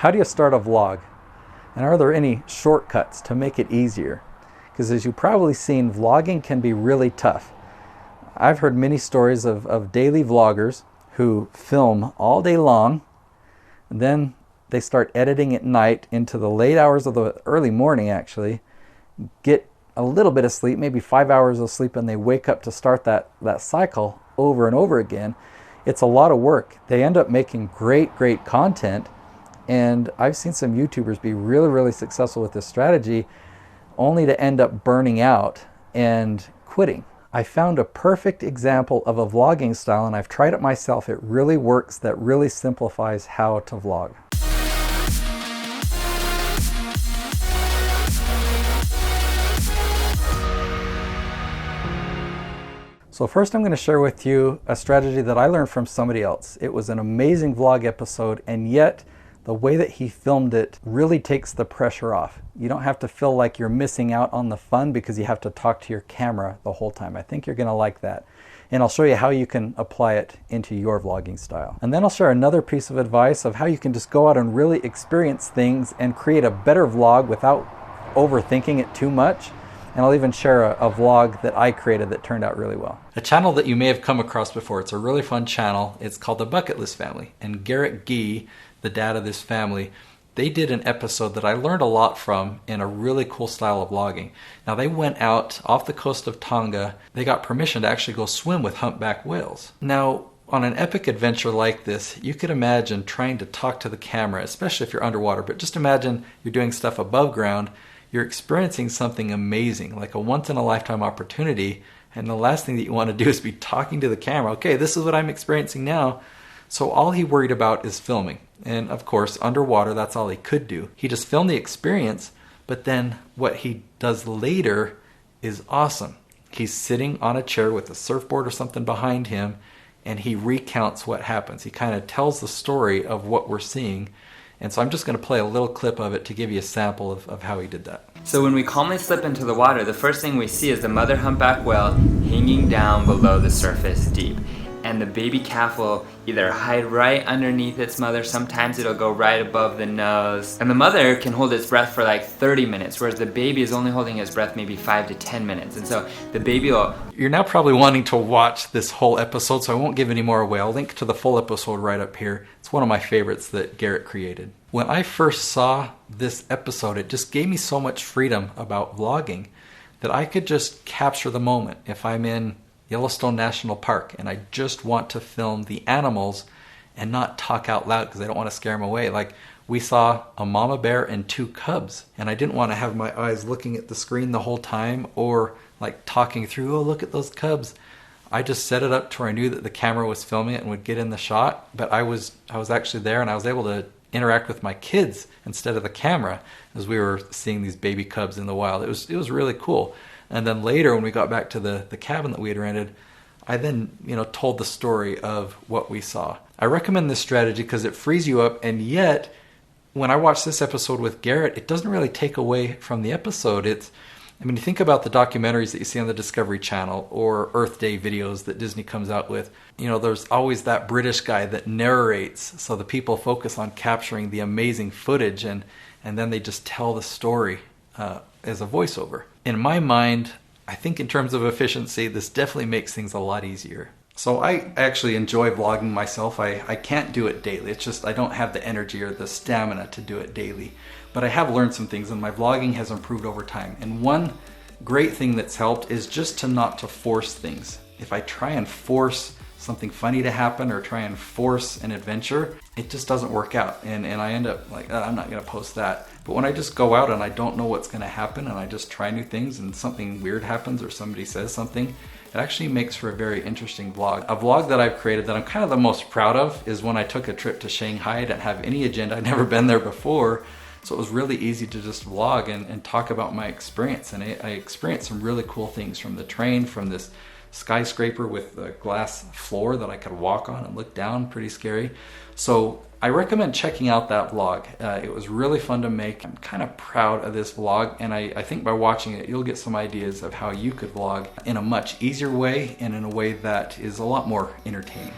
How do you start a vlog? And are there any shortcuts to make it easier? Because as you've probably seen, vlogging can be really tough. I've heard many stories of daily vloggers who film all day long, and then they start editing at night into the late hours of the early morning actually, get a little bit of sleep, maybe 5 hours of sleep, and they wake up to start that cycle over and over again. It's a lot of work. They end up making great content. And I've seen some YouTubers be really successful with this strategy, only to end up burning out and quitting. I found a perfect example of a vlogging style, and I've tried it myself. It really works. That really simplifies how to vlog. So first I'm going to share with you a strategy that I learned from somebody else. It was an amazing vlog episode, and yet the way that he filmed it really takes the pressure off. You don't have to feel like you're missing out on the fun because you have to talk to your camera the whole time. I think you're going to like that. And I'll show you how you can apply it into your vlogging style. And then I'll share another piece of advice of how you can just go out and really experience things and create a better vlog without overthinking it too much. And I'll even share a vlog that I created that turned out really well. A channel that you may have come across before. It's a really fun channel. It's called The Bucket List Family. And Garrett Gee, the dad of this family, they did an episode that I learned a lot from in a really cool style of vlogging. Now they went out off the coast of Tonga. They got permission to actually go swim with humpback whales. Now on an epic adventure like this, you could imagine trying to talk to the camera, especially if you're underwater, but just imagine you're doing stuff above ground. You're experiencing something amazing, like a once-in-a-lifetime opportunity, and the last thing that you want to do is be talking to the camera. Okay, this is what I'm experiencing now. So all he worried about is filming. And of course, underwater, that's all he could do. He just filmed the experience, but then what he does later is awesome. He's sitting on a chair with a surfboard or something behind him, and he recounts what happens. He kind of tells the story of what we're seeing. And so I'm just going to play a little clip of it to give you a sample of how he did that. So when we calmly slip into the water, the first thing we see is the mother humpback whale hanging down below the surface deep. And the baby calf will either hide right underneath its mother, sometimes it'll go right above the nose. And the mother can hold its breath for like 30 minutes, whereas the baby is only holding its breath maybe 5 to 10 minutes. And so the baby will... You're now probably wanting to watch this whole episode, so I won't give any more away. I'll link to the full episode right up here. It's one of my favorites that Garrett created. When I first saw this episode, it just gave me so much freedom about vlogging that I could just capture the moment. If I'm in Yellowstone National Park and I just want to film the animals and not talk out loud because I don't want to scare them away. Like we saw a mama bear and 2 cubs, and I didn't want to have my eyes looking at the screen the whole time or like talking through, oh look at those cubs. I just set it up to where I knew that the camera was filming it and would get in the shot, but I was actually there and I was able to interact with my kids instead of the camera as we were seeing these baby cubs in the wild. It was really cool. And then later when we got back to the cabin that we had rented, I then told the story of what we saw. I recommend this strategy because it frees you up, and yet when I watched this episode with Garrett, it doesn't really take away from the episode. You think about the documentaries that you see on the Discovery Channel or Earth Day videos that Disney comes out with. There's always that British guy that narrates, so the people focus on capturing the amazing footage and then they just tell the story as a voiceover. In my mind, I think in terms of efficiency, this definitely makes things a lot easier. So I actually enjoy vlogging myself. I can't do it daily. It's just I don't have the energy or the stamina to do it daily. But I have learned some things, and my vlogging has improved over time. And one great thing that's helped is just not to force things. If I try and force something funny to happen or try and force an adventure, it just doesn't work out. And I end up like, I'm not going to post that. But when I just go out and I don't know what's going to happen and I just try new things and something weird happens or somebody says something, it actually makes for a very interesting vlog. A vlog that I've created that I'm kind of the most proud of is when I took a trip to Shanghai. I didn't have any agenda. I'd never been there before. So it was really easy to just vlog and talk about my experience. And I experienced some really cool things from the train, from this skyscraper with a glass floor that I could walk on and look down, pretty scary. So I recommend checking out that vlog. It was really fun to make. I'm kind of proud of this vlog, and I think by watching it, you'll get some ideas of how you could vlog in a much easier way and in a way that is a lot more entertaining.